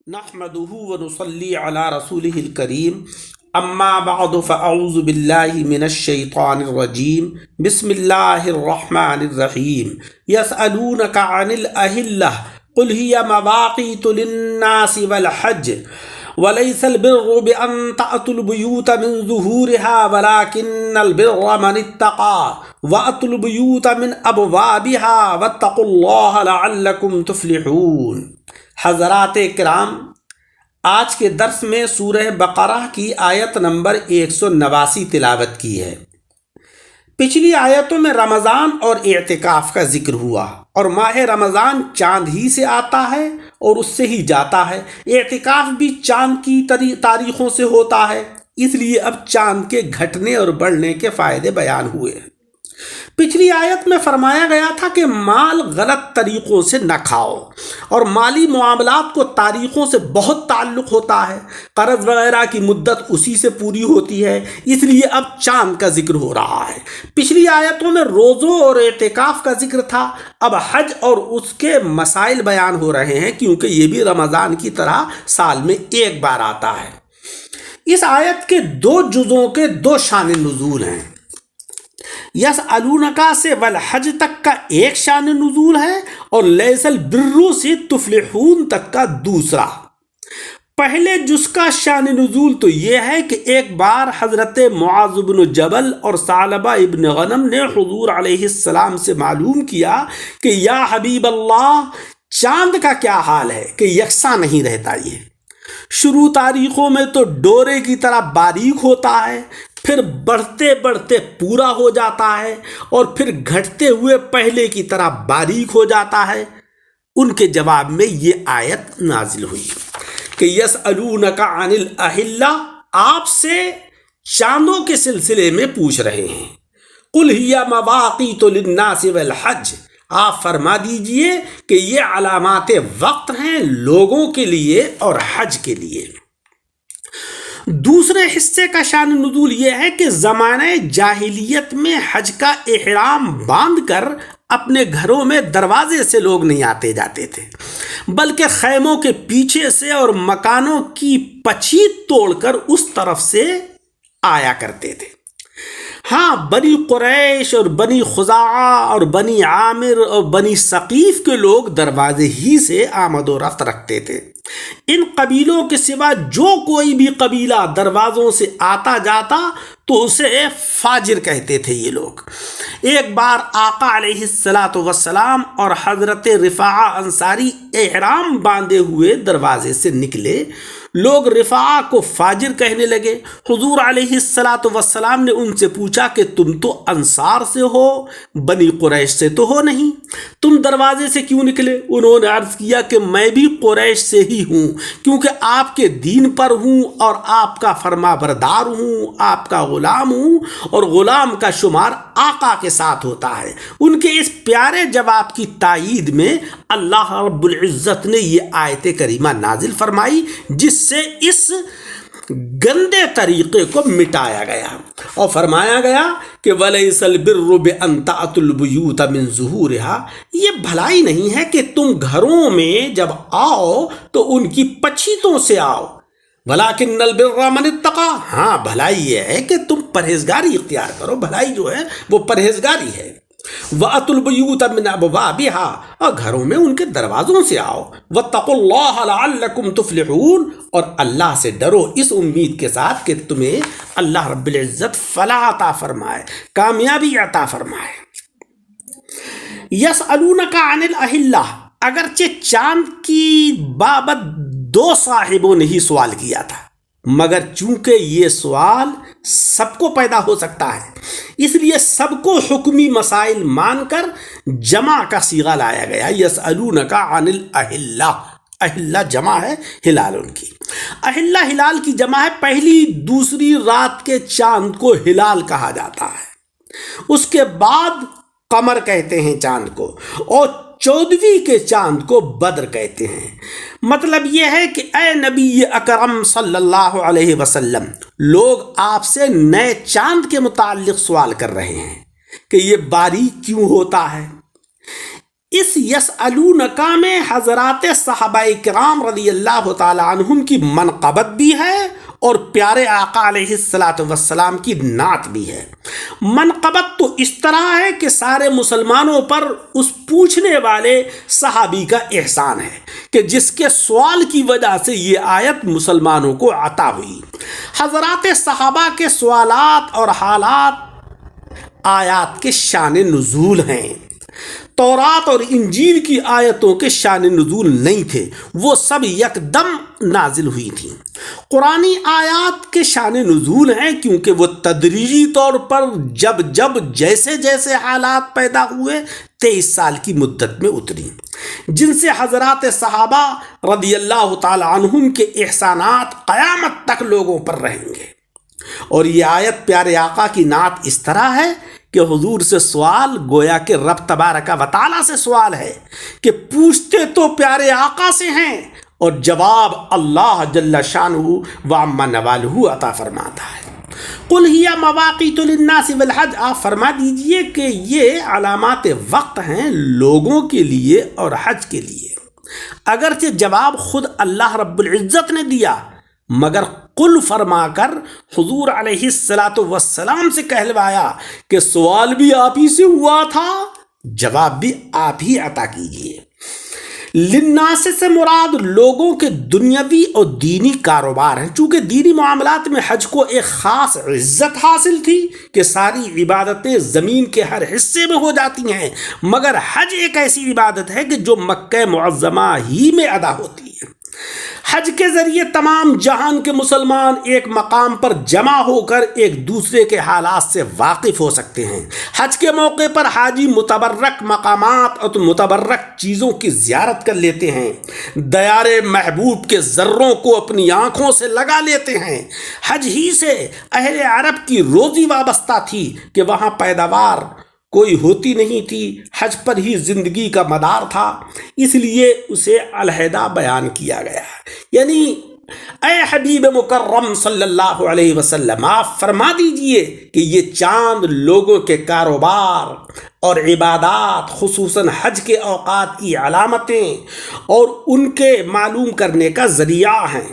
نحمده ونصلي على رسوله الكريم اما بعد فاعوذ بالله من الشيطان الرجيم بسم الله الرحمن الرحيم يسألونك عن الأهلة قل هي مواقيت للناس والحج وليس البر بأن تأتوا البيوت من ظهورها ولكن البر من اتقى وأتوا البيوت من أبوابها واتقوا الله لعلكم تفلحون۔ حضرات کرام، آج کے درس میں سورہ بقرہ کی آیت نمبر 189 تلاوت کی ہے۔ پچھلی آیتوں میں رمضان اور اعتکاف کا ذکر ہوا، اور ماہ رمضان چاند ہی سے آتا ہے اور اس سے ہی جاتا ہے۔ اعتکاف بھی چاند کی تاریخوں سے ہوتا ہے، اس لیے اب چاند کے گھٹنے اور بڑھنے کے فائدے بیان ہوئے۔ پچھلی آیت میں فرمایا گیا تھا کہ مال غلط طریقوں سے نہ کھاؤ، اور مالی معاملات کو تاریخوں سے بہت تعلق ہوتا ہے۔ قرض وغیرہ کی مدت اسی سے پوری ہوتی ہے، اس لیے اب چاند کا ذکر ہو رہا ہے۔ پچھلی آیتوں میں روزوں اور اعتکاف کا ذکر تھا، اب حج اور اس کے مسائل بیان ہو رہے ہیں، کیونکہ یہ بھی رمضان کی طرح سال میں ایک بار آتا ہے۔ اس آیت کے دو جزوں کے دو شان نزول ہیں۔ یسألونک سے والحج تک کا ایک شان نزول ہے، اور لیس البر سے تفلحون تک کا دوسرا۔ پہلے جز کا شان نزول تو یہ ہے کہ ایک بار حضرت معاذ بن جبل اور ثعلبہ ابن غنم نے حضور علیہ السلام سے معلوم کیا کہ یا حبیب اللہ، چاند کا کیا حال ہے کہ یکساں نہیں رہتا۔ یہ شروع تاریخوں میں تو ڈورے کی طرح باریک ہوتا ہے، پھر بڑھتے بڑھتے پورا ہو جاتا ہے، اور پھر گھٹتے ہوئے پہلے کی طرح باریک ہو جاتا ہے۔ ان کے جواب میں یہ آیت نازل ہوئی کہ یسألونک عن الأہلہ، آپ سے چاندوں کے سلسلے میں پوچھ رہے ہیں۔ قل ہی مواقیت للناس والحج، آپ فرما دیجئے کہ یہ علامات وقت ہیں لوگوں کے لیے اور حج کے لیے۔ دوسرے حصے کا شان نزول یہ ہے کہ زمانہ جاہلیت میں حج کا احرام باندھ کر اپنے گھروں میں دروازے سے لوگ نہیں آتے جاتے تھے، بلکہ خیموں کے پیچھے سے اور مکانوں کی پچھیت توڑ کر اس طرف سے آیا کرتے تھے۔ ہاں، بنی قریش اور بنی خزاعہ اور بنی عامر اور بنی ثقیف کے لوگ دروازے ہی سے آمد و رفت رکھتے تھے۔ ان قبیلوں کے سوا جو کوئی بھی قبیلہ دروازوں سے آتا جاتا تو اسے فاجر کہتے تھے یہ لوگ۔ ایک بار آقا علیہ السلام اور حضرت رفاعہ انصاری احرام باندھے ہوئے دروازے سے نکلے، لوگ رفاعہ کو فاجر کہنے لگے۔ حضور علیہ السلام نے ان سے پوچھا کہ تم تو انصار سے ہو، بنی قریش سے تو ہو نہیں، تم دروازے سے کیوں نکلے؟ انہوں نے عرض کیا کہ میں بھی قریش سے ہی ہوں، کیونکہ آپ کے دین پر ہوں اور آپ کا فرما بردار ہوں، آپ کا غلام ہوں، اور غلام کا شمار آقا کے ساتھ ہوتا ہے۔ ان کے اس پیارے جواب کی تائید میں اللہ رب العزت نے یہ آیت کریمہ نازل فرمائی، جس سے اس گندے طریقے کو مٹایا گیا، اور فرمایا گیا کہ وَلَيْسَ الْبِرُّ بِأَن تَأْتُوا الْبُيُوتَ مِن ظُهُورِهَا، یہ بھلائی نہیں ہے کہ تم گھروں میں جب آؤ تو ان کی پچھیتوں سے آؤ، وَلَكِنَّ الْبِرَّ مَنِ اتَّقَىٰ، ہاں بھلائی یہ ہے کہ تم پرہیزگاری اختیار کرو، بھلائی جو ہے وہ پرہیزگاری ہے۔ وَأَتُوا الْبُيُوتَ مِنْ أَبْوَابِهَا، اور گھروں میں ان کے دروازوں سے آؤ۔ وَاتَّقُوا اللَّهَ لَعَلَّكُمْ تُفْلِحُونَ، اور اللہ سے ڈرو اس امید کے ساتھ کہ تمہیں اللہ رب العزت فلاح عطا فرمائے، کامیابی عطا فرمائے۔ یسألونک عن الأہلہ، اگرچہ چاند کی بابت دو صاحبوں نے ہی سوال کیا تھا، مگر چونکہ یہ سوال سب کو پیدا ہو سکتا ہے، اس لیے سب کو حکمی مسائل مان کر جمع کا صیغہ لایا گیا۔ یسألونک عن الأہلہ، اہلہ جمع ہے ہلال ان کی، اہلہ ہلال کی جمع ہے۔ پہلی دوسری رات کے چاند کو ہلال کہا جاتا ہے، اس کے بعد قمر کہتے ہیں چاند کو، اور 14ویں کے چاند کو بدر کہتے ہیں۔ مطلب یہ ہے کہ اے نبی اکرم صلی اللہ علیہ وسلم، لوگ آپ سے نئے چاند کے متعلق سوال کر رہے ہیں کہ یہ باریک کیوں ہوتا ہے، اس یسألونکا میں حضرات صحابہ کرام رضی اللہ تعالی عنہم کی منقبت بھی ہے اور پیارے آقا علیہ الصلاۃ والسلام کی نعت بھی ہے۔ منقبت تو اس طرح ہے کہ سارے مسلمانوں پر اس پوچھنے والے صحابی کا احسان ہے کہ جس کے سوال کی وجہ سے یہ آیت مسلمانوں کو عطا ہوئی۔ حضرات صحابہ کے سوالات اور حالات آیات کے شان نزول ہیں۔ تورات اور انجیل کی آیتوں کے شان نزول نہیں تھے، وہ سب یکدم نازل ہوئی تھیں۔ قرآنی آیات کے شان نزول ہیں کیونکہ وہ تدریجی طور پر جب جیسے جیسے حالات پیدا ہوئے 23 سال کی مدت میں اتری، جن سے حضرات صحابہ رضی اللہ تعالی عنہم کے احسانات قیامت تک لوگوں پر رہیں گے۔ اور یہ آیت پیارے آقا کی نعت اس طرح ہے کہ حضور سے سوال گویا کہ رب تبارک و تعالیٰ سے سوال ہے کہ پوچھتے تو پیارے آقا سے ہیں اور جواب اللہ جل شانہ و عما نوالہ عطا فرماتا ہے۔ قل ہی مواقیت للناس والحج، آپ فرما دیجئے کہ یہ علامات وقت ہیں لوگوں کے لیے اور حج کے لیے۔ اگرچہ جواب خود اللہ رب العزت نے دیا، مگر قل فرما کر حضور علیہ الصلاۃ والسلام سے کہلوایا کہ سوال بھی آپ ہی سے ہوا تھا، جواب بھی آپ ہی عطا کیجیے۔ للناس سے مراد لوگوں کے دنیاوی اور دینی کاروبار ہیں، چونکہ دینی معاملات میں حج کو ایک خاص عزت حاصل تھی کہ ساری عبادتیں زمین کے ہر حصے میں ہو جاتی ہیں، مگر حج ایک ایسی عبادت ہے کہ جو مکہ معظمہ ہی میں ادا ہوتی ہے۔ حج کے ذریعے تمام جہان کے مسلمان ایک مقام پر جمع ہو کر ایک دوسرے کے حالات سے واقف ہو سکتے ہیں۔ حج کے موقع پر حاجی متبرک مقامات اور متبرک چیزوں کی زیارت کر لیتے ہیں، دیار محبوب کے ذروں کو اپنی آنکھوں سے لگا لیتے ہیں۔ حج ہی سے اہل عرب کی روزی وابستہ تھی کہ وہاں پیداوار کوئی ہوتی نہیں تھی، حج پر ہی زندگی کا مدار تھا، اس لیے اسے علیحدہ بیان کیا گیا ہے۔ یعنی اے حبیب مکرم صلی اللہ علیہ وسلم، آپ فرما دیجئے کہ یہ چاند لوگوں کے کاروبار اور عبادات، خصوصاً حج کے اوقات کی علامتیں اور ان کے معلوم کرنے کا ذریعہ ہیں۔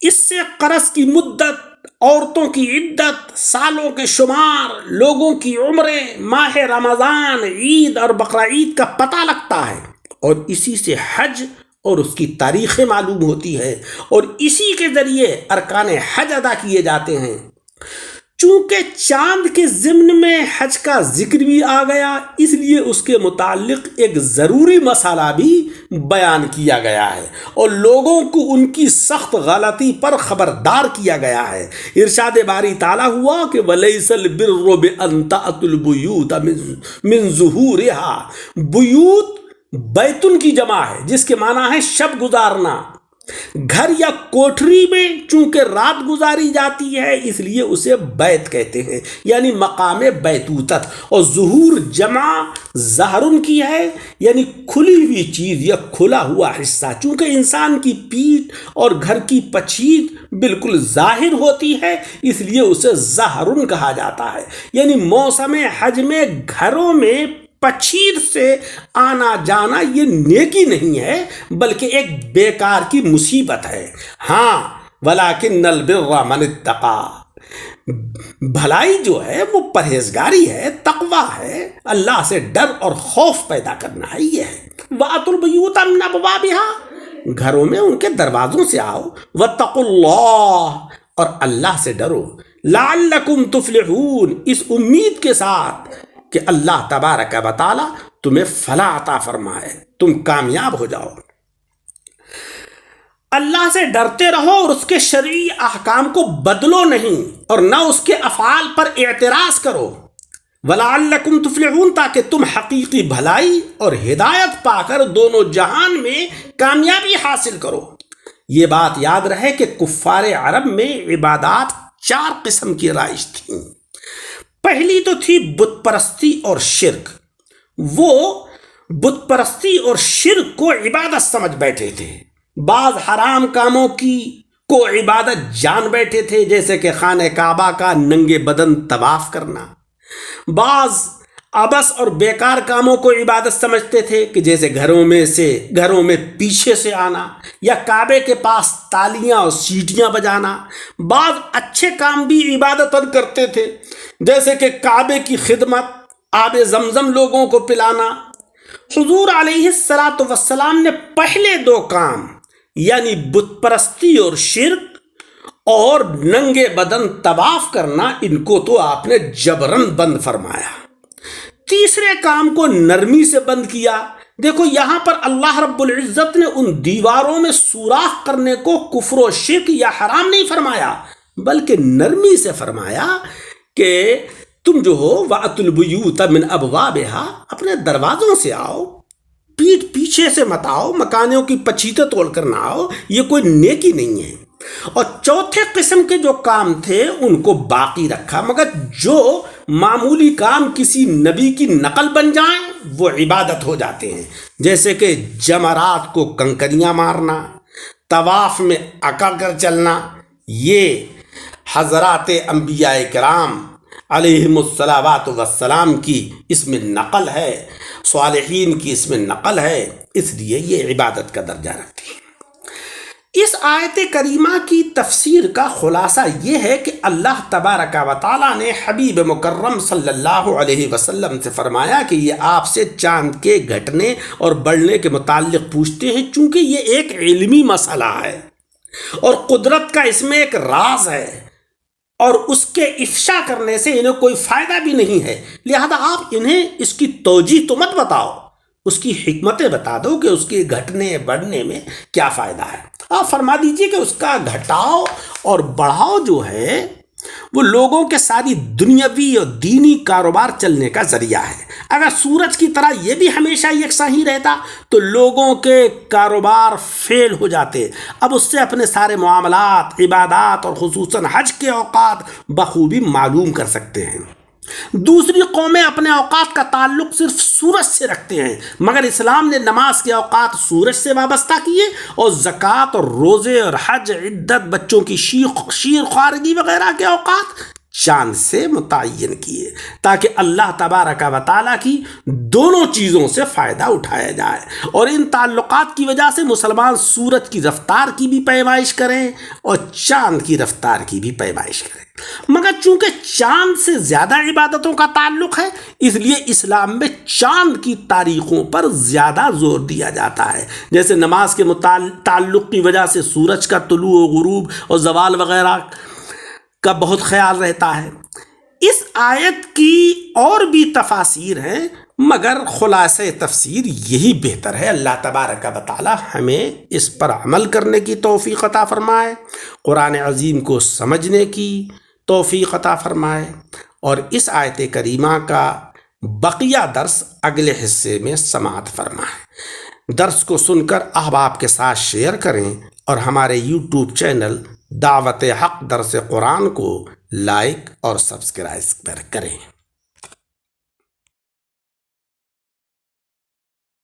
اس سے قرض کی مدت، عورتوں کی عدت، سالوں کے شمار، لوگوں کی عمریں، ماہ رمضان، عید اور بقرعید کا پتہ لگتا ہے، اور اسی سے حج اور اس کی تاریخیں معلوم ہوتی ہے، اور اسی کے ذریعے ارکان حج ادا کیے جاتے ہیں۔ چونکہ چاند کے ضمن میں حج کا ذکر بھی آ گیا، اس لیے اس کے متعلق ایک ضروری مسئلہ بھی بیان کیا گیا ہے اور لوگوں کو ان کی سخت غلطی پر خبردار کیا گیا ہے۔ ارشاد باری تعالیٰ ہوا کہ وَلَيْسَ الْبِرُّ بِأَن تَأْتُوا الْبُيُوتَ مِن ظُهُورِهَا، بیوت بیتن کی جمع ہے جس کے معنی ہے شب گزارنا۔ گھر یا کوٹری میں چونکہ رات گزاری جاتی ہے اس لیے اسے بیت کہتے ہیں، یعنی مقام بیتوتت، اور ظہور جمع ظہرن کی ہے، یعنی کھلی ہوئی چیز یا کھلا ہوا حصہ۔ چونکہ انسان کی پیٹھ اور گھر کی پچھیت بالکل ظاہر ہوتی ہے اس لیے اسے ظہرن کہا جاتا ہے، یعنی موسم حج میں گھروں میں پچھیر سے آنا جانا یہ نیکی نہیں ہے بلکہ ایک بیکار کی مصیبت ہے۔ ہاں وَلَٰكِنَّ الْبِرَّ مَنِ اتَّقَىٰ، بھلائی جو ہے وہ پرہیزگاری ہے، تقوی ہے، اللہ سے ڈر اور خوف پیدا کرنا ہے، یہ ہے۔ وَأْتُوا الْبُيُوتَ مِنْ أَبْوَابِهَا، گھروں میں ان کے دروازوں سے آؤ، وَاتَّقُوا اللَّهَ، اور اللہ سے ڈرو، لَعَلَّكُمْ تُفْلِحُونَ، اس امید کے ساتھ کہ اللہ تبارک و تعالی تمہیں فلاح عطا فرمائے، تم کامیاب ہو جاؤ۔ اللہ سے ڈرتے رہو اور اس کے شرعی احکام کو بدلو نہیں اور نہ اس کے افعال پر اعتراض کرو۔ وَلَعَلَّكُمْ تُفْلِحُونَ، تاکہ تم حقیقی بھلائی اور ہدایت پا کر دونوں جہان میں کامیابی حاصل کرو۔ یہ بات یاد رہے کہ کفار عرب میں عبادات 4 قسم کی رائج تھیں۔ پہلی تو تھی بت پرستی اور شرک۔ وہ بت پرستی اور شرک کو عبادت سمجھ بیٹھے تھے، بعض حرام کاموں کی کو عبادت جان بیٹھے تھے، جیسے کہ خانہ کعبہ کا ننگے بدن طواف کرنا، بعض ابس اور بیکار کاموں کو عبادت سمجھتے تھے کہ جیسے گھروں میں پیچھے سے آنا یا کعبے کے پاس تالیاں اور سیٹیاں بجانا۔ بعض اچھے کام بھی عبادت کرتے تھے، جیسے کہ کعبے کی خدمت، آب زمزم لوگوں کو پلانا۔ حضور علیہ السلام نے پہلے دو کام یعنی بت پرستی اور شرک اور ننگے بدن طواف کرنا، ان کو تو آپ نے جبرن بند فرمایا۔ تیسرے کام کو نرمی سے بند کیا۔ دیکھو یہاں پر اللہ رب العزت نے ان دیواروں میں سوراخ کرنے کو کفر و شرک یا حرام نہیں فرمایا، بلکہ نرمی سے فرمایا کہ تم جو ہو وَأْتُوا الْبُيُوتَ مِنْ أَبْوَابِهَا، اپنے دروازوں سے آؤ، پیٹھ پیچھے سے مت آؤ، مکانوں کی پچھیتے توڑ کر نہ آؤ، یہ کوئی نیکی نہیں ہے۔ اور چوتھے قسم کے جو کام تھے ان کو باقی رکھا، مگر جو معمولی کام کسی نبی کی نقل بن جائیں وہ عبادت ہو جاتے ہیں، جیسے کہ جمرات کو کنکریاں مارنا، طواف میں اکڑ کر چلنا، یہ حضرات انبیاء کرام علیہم الصلاوات والسلام کی اس میں نقل ہے، صالحین کی اس میں نقل ہے، اس لیے یہ عبادت کا درجہ رکھتی ہے۔ اس آیت کریمہ کی تفسیر کا خلاصہ یہ ہے کہ اللہ تبارک و تعالیٰ نے حبیب مکرم صلی اللہ علیہ وسلم سے فرمایا کہ یہ آپ سے چاند کے گھٹنے اور بڑھنے کے متعلق پوچھتے ہیں، چونکہ یہ ایک علمی مسئلہ ہے اور قدرت کا اس میں ایک راز ہے، اور اس کے افشا کرنے سے انہیں کوئی فائدہ بھی نہیں ہے، لہذا آپ انہیں اس کی توجیہ تو مت بتاؤ، اس کی حکمتیں بتا دو کہ اس کے گھٹنے بڑھنے میں کیا فائدہ ہے۔ آپ فرما دیجئے کہ اس کا گھٹاؤ اور بڑھاؤ جو ہے وہ لوگوں کے ساری دنیاوی اور دینی کاروبار چلنے کا ذریعہ ہے۔ اگر سورج کی طرح یہ بھی ہمیشہ یکساں ہی رہتا تو لوگوں کے کاروبار فیل ہو جاتے۔ اب اس سے اپنے سارے معاملات، عبادات اور خصوصاً حج کے اوقات بخوبی معلوم کر سکتے ہیں۔ دوسری قومیں اپنے اوقات کا تعلق صرف سورج سے رکھتے ہیں، مگر اسلام نے نماز کے اوقات سورج سے وابستہ کیے اور زکوٰۃ اور روزے اور حج، عدت، بچوں کی شیر خوارگی وغیرہ کے اوقات چاند سے متعین کیے، تاکہ اللہ تبارک و تعالیٰ کی دونوں چیزوں سے فائدہ اٹھایا جائے، اور ان تعلقات کی وجہ سے مسلمان سورج کی رفتار کی بھی پیمائش کریں اور چاند کی رفتار کی بھی پیمائش کریں۔ مگر چونکہ چاند سے زیادہ عبادتوں کا تعلق ہے، اس لیے اسلام میں چاند کی تاریخوں پر زیادہ زور دیا جاتا ہے، جیسے نماز کے تعلق کی وجہ سے سورج کا طلوع و غروب اور زوال وغیرہ کا بہت خیال رہتا ہے۔ اس آیت کی اور بھی تفاسیر ہیں، مگر خلاصہ تفسیر یہی بہتر ہے۔ اللہ تبارک و تعالی ہمیں اس پر عمل کرنے کی توفیق عطا فرمائے، قرآن عظیم کو سمجھنے کی توفیق عطا فرمائے، اور اس آیت کریمہ کا بقیہ درس اگلے حصے میں سماعت فرمائے۔ درس کو سن کر احباب کے ساتھ شیئر کریں، اور ہمارے یوٹیوب چینل دعوت حق درس قرآن کو لائک اور سبسکرائب کریں۔